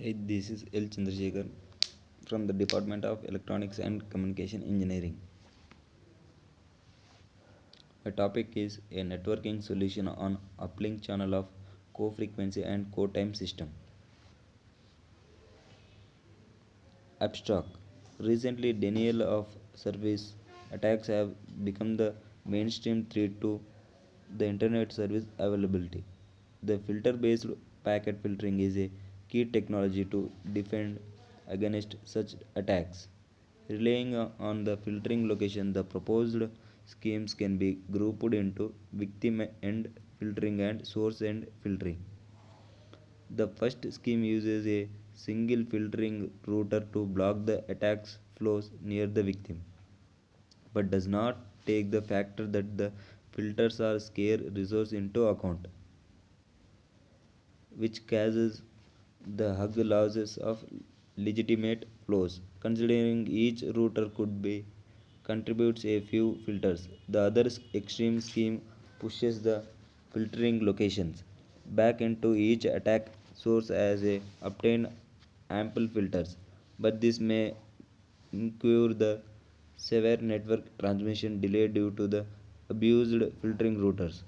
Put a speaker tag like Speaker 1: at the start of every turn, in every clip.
Speaker 1: Hey, this is L. Chandrasekhar from the Department of Electronics and Communication Engineering. The topic is a networking solution on uplink channel of co-frequency and co-time system. Abstract. Recently, denial of service attacks have become the mainstream threat to the internet service availability. The filter based packet filtering is a key technology to defend against such attacks. Relying on the filtering location, the proposed schemes can be grouped into victim end filtering and source end filtering. The first scheme uses a single filtering router to block the attack's flows near the victim, but does not take the factor that the filters are scarce resource into account, which causes the hug losses of legitimate flows. Considering each router could be contributes a few filters, the other extreme scheme pushes the filtering locations back into each attack source as a obtain ample filters, but this may incur the severe network transmission delay due to the abused filtering routers.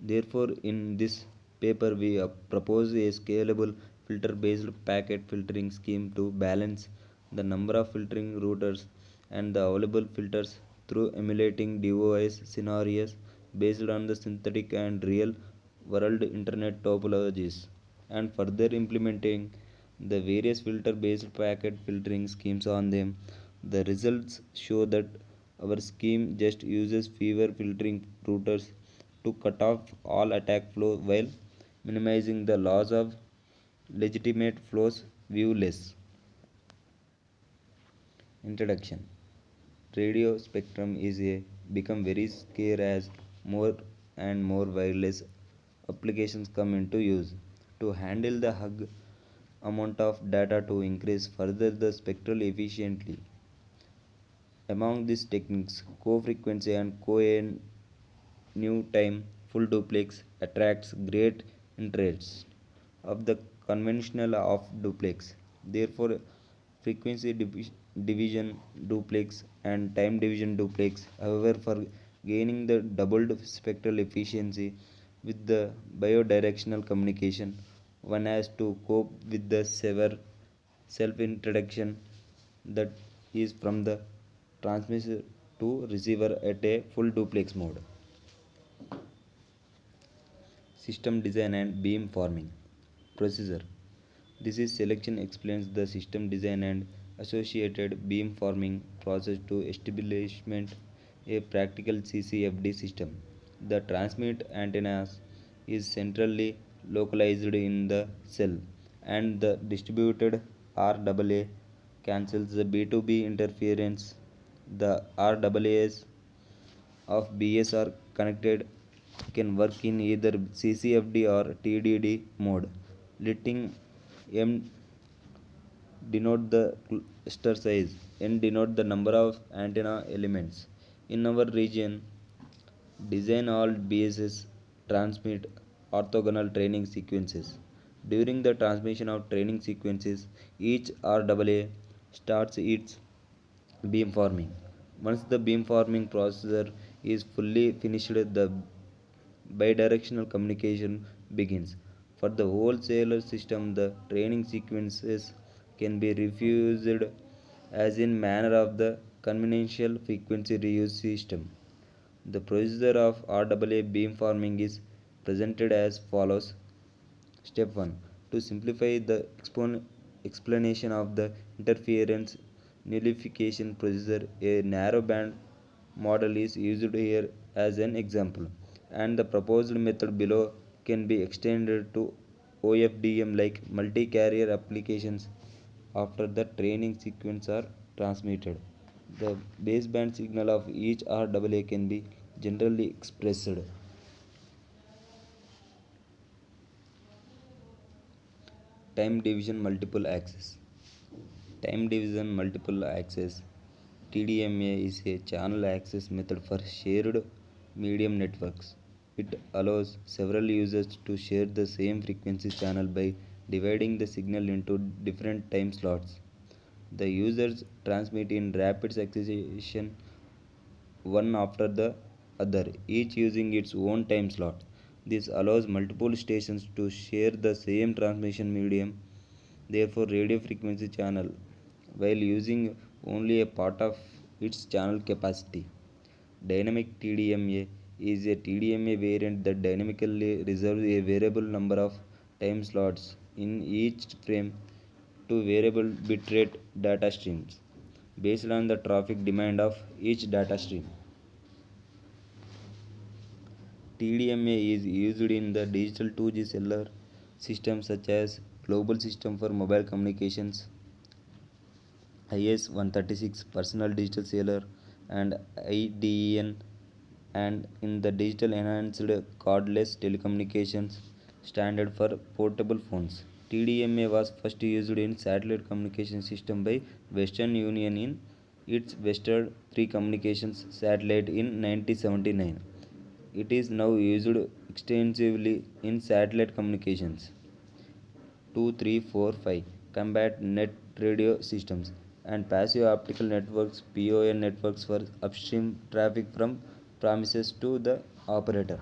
Speaker 1: Therefore, in this paper, we propose a scalable filter based packet filtering scheme to balance the number of filtering routers and the available filters through emulating device scenarios based on the synthetic and real world internet topologies and further implementing the various filter based packet filtering schemes on them. The results show that our scheme just uses fewer filtering routers to cut off all attack flow while minimizing the loss of legitimate flows viewless. Introduction. Radio spectrum is a become very scarce as more and more wireless applications come into use. To handle the hug amount of data to increase further the spectral efficiently. Among these techniques, co-frequency and co-new time full duplex attracts great interest of the conventional off duplex. Therefore, division duplex and time division duplex, however, for gaining the doubled spectral efficiency with the bidirectional communication, one has to cope with the severe self introduction that is from the transmitter to receiver at a full duplex mode. System design and beam forming procedure. This is selection explains the system design and associated beam forming process to establishment a practical CCFD system. The transmit antennas is centrally localized in the cell and the distributed RAA cancels the B2B interference. The RAAs of BS are connected can work in either CCFD or TDD mode, letting M denote the cluster size, N denote the number of antenna elements. In our region, design all BSS transmit orthogonal training sequences. During the transmission of training sequences, each RAA starts its beam forming. Once the beam forming procedure is fully finished, the bidirectional communication begins. For the wholesaler system, the training sequences can be refused as in manner of the conventional frequency reuse system. The procedure of RAA beamforming is presented as follows. Step 1. To simplify the explanation of the interference nullification procedure, a narrowband model is used here as an example, and the proposed method below can be extended to OFDM like multi carrier applications after the training sequence are transmitted. The baseband signal of each RAA can be generally expressed. Time division multiple access. Time division multiple access TDMA is a channel access method for shared medium networks. It allows several users to share the same frequency channel by dividing the signal into different time slots. The users transmit in rapid succession, one after the other, each using its own time slot. This allows multiple stations to share the same transmission medium, therefore radio frequency channel, while using only a part of its channel capacity. Dynamic TDMA is a TDMA variant that dynamically reserves a variable number of time slots in each frame to variable bitrate data streams based on the traffic demand of each data stream. TDMA is used in the digital 2G cellular systems such as Global System for Mobile Communications, IS-136 Personal Digital Cellular, and IDEN, and in the Digital Enhanced Cordless Telecommunications standard for portable phones. TDMA was first used in satellite communication system by Western Union in its Western 3 communications satellite in 1979. It is now used extensively in satellite communications 2, 3, 4, 5 combat net radio systems and passive optical networks PON networks for upstream traffic from premises to the operator.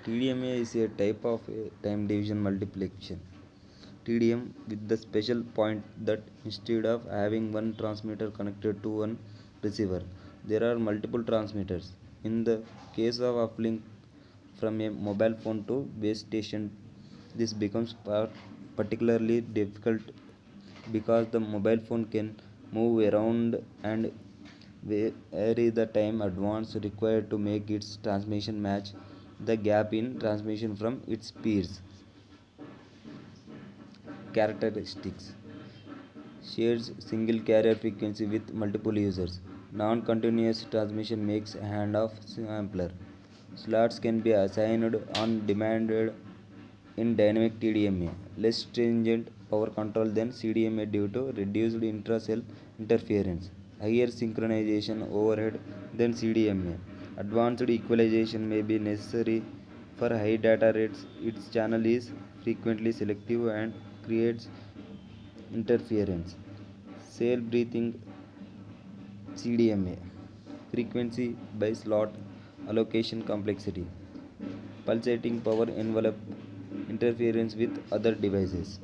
Speaker 1: TDMA is a type of time division multiplication. TDM with the special point that instead of having one transmitter connected to one receiver, there are multiple transmitters. In the case of uplink from a mobile phone to base station, this becomes particularly difficult because the mobile phone can move around and vary the time advance required to make its transmission match the gap in transmission from its peers. Characteristics: shares single carrier frequency with multiple users. Non-continuous transmission makes handoff simpler. Slots can be assigned on demand in dynamic TDMA. Less stringent power control than CDMA due to reduced intra-cell interference. Higher synchronization overhead than CDMA. Advanced equalization may be necessary for high data rates. Its channel is frequently selective and creates interference. Cell breathing CDMA. Frequency by slot allocation complexity. Pulsating power envelope interference with other devices.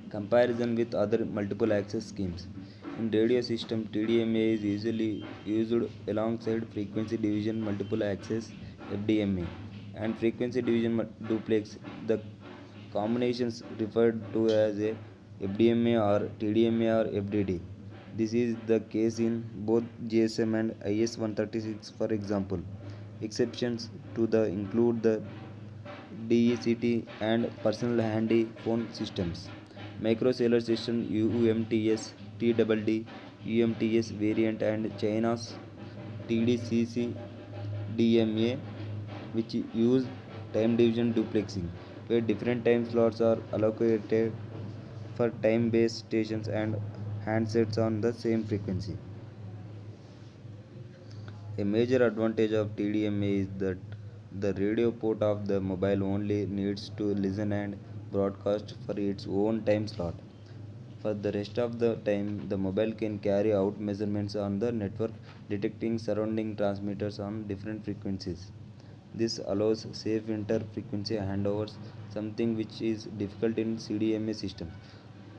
Speaker 1: Comparison with other multiple access schemes. In radio system, TDMA is usually used alongside frequency division multiple access FDMA and frequency division duplex. The combinations referred to as a FDMA or TDMA or FDD. This is the case in both GSM and IS-136 for example. Exceptions to the include the DECT and personal handy phone systems. Microcellular system UMTS, TDD, UMTS variant and China's TDCC DMA which use time division duplexing where different time slots are allocated for time based stations and handsets on the same frequency. A major advantage of TDMA is that the radio port of the mobile only needs to listen and broadcast for its own time slot. For the rest of the time, the mobile can carry out measurements on the network, detecting surrounding transmitters on different frequencies. This allows safe inter-frequency handovers, something which is difficult in CDMA systems.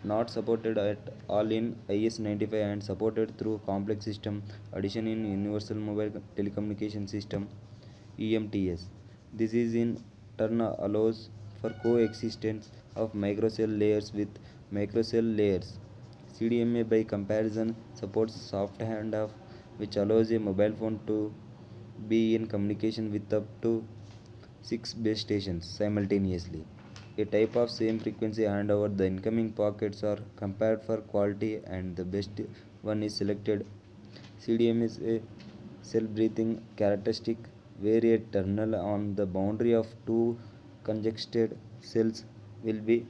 Speaker 1: Not supported at all in IS-95 and supported through complex system addition in Universal Mobile Telecommunication System (UMTS). This is in turn allows for coexistence of microcell layers with macrocell layers. CDMA by comparison supports soft handoff which allows a mobile phone to be in communication with up to 6 base stations simultaneously. A type of same frequency handover, the incoming packets are compared for quality and the best one is selected. CDM is a cell breathing characteristic where a terminal on the boundary of two congested cells will be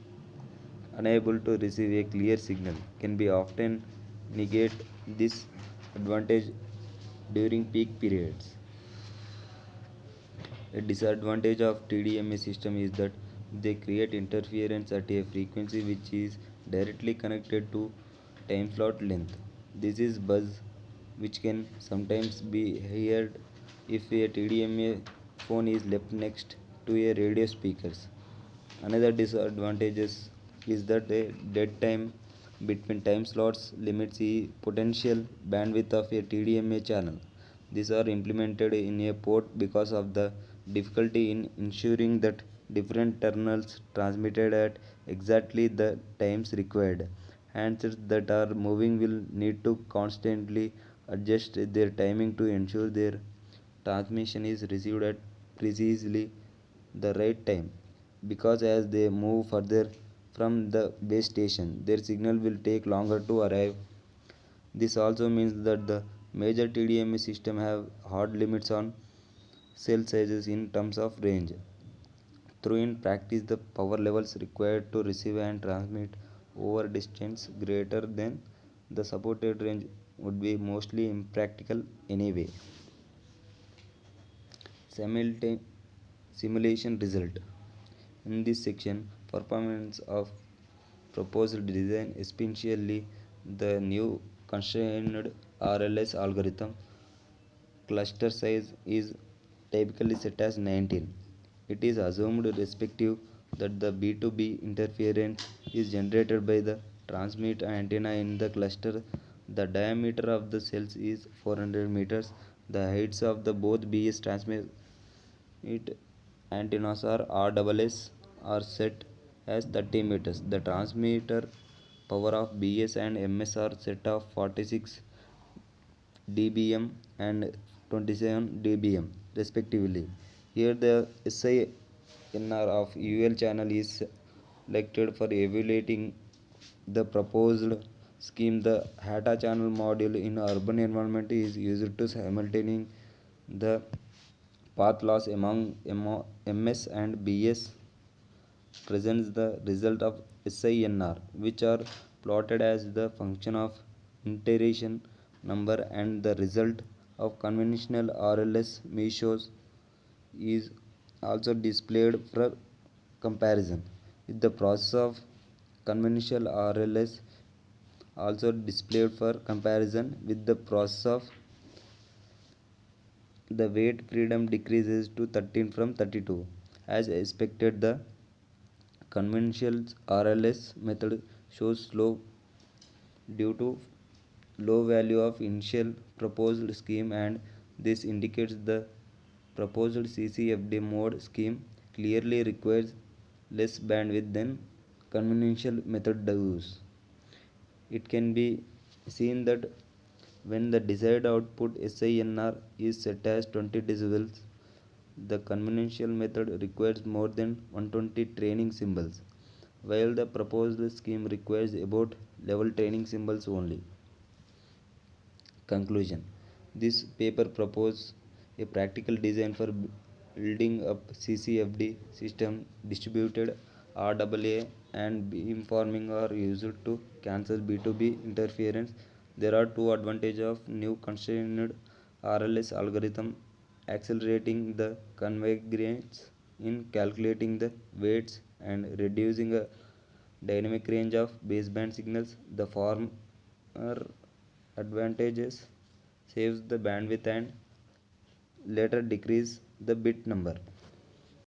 Speaker 1: unable to receive a clear signal can be often negate this advantage during peak periods. A disadvantage of TDMA system is that they create interference at a frequency which is directly connected to time slot length. This is buzz which can sometimes be heard if a TDMA phone is left next to a radio speakers. Another disadvantage is that the dead time between time slots limits the potential bandwidth of a TDMA channel. These are implemented in a port because of the difficulty in ensuring that different terminals transmitted at exactly the times required. Handsets that are moving will need to constantly adjust their timing to ensure their transmission is received at precisely the right time, because as they move further from the base station their signal will take longer to arrive. This also means that the major TDMA system have hard limits on cell sizes in terms of range. Through in practice the power levels required to receive and transmit over distance greater than the supported range would be mostly impractical anyway. Simultaneous simulation result. In this section, performance of proposed design, especially the new constrained RLS algorithm, cluster size is typically set as 19. It is assumed respective that the B2B interference is generated by the transmit antenna in the cluster. The diameter of the cells is 400 meters. The heights of the both BS transmit antennas or RSS are set as 30 meters. The transmitter power of BS and MS are set of 46 dBm and 27 dBm respectively. Here the SINR of UL channel is selected for evaluating the proposed scheme. The HATA channel module in urban environment is used to simultaneous the path loss among MS and BS presents the result of SINR, which are plotted as the function of iteration number, and the result of conventional RLS measures is also displayed for comparison. With the process of conventional RLS also displayed for comparison with the process of the weight freedom decreases to 13 from 32. As expected, the conventional RLS method shows slow due to low value of initial proposed scheme, and this indicates the proposed CCFD mode scheme clearly requires less bandwidth than conventional method does. It can be seen that when the desired output SINR is set as 20 decibels, the conventional method requires more than 120 training symbols, while the proposed scheme requires about level training symbols only. Conclusion. This paper proposes a practical design for building up CCFD system. Distributed RAA and beamforming are used to cancel B2B interference. There are two advantages of new constrained RLS algorithm: accelerating the convergence in calculating the weights and reducing a dynamic range of baseband signals. The former advantages saves the bandwidth and later decrease the bit number.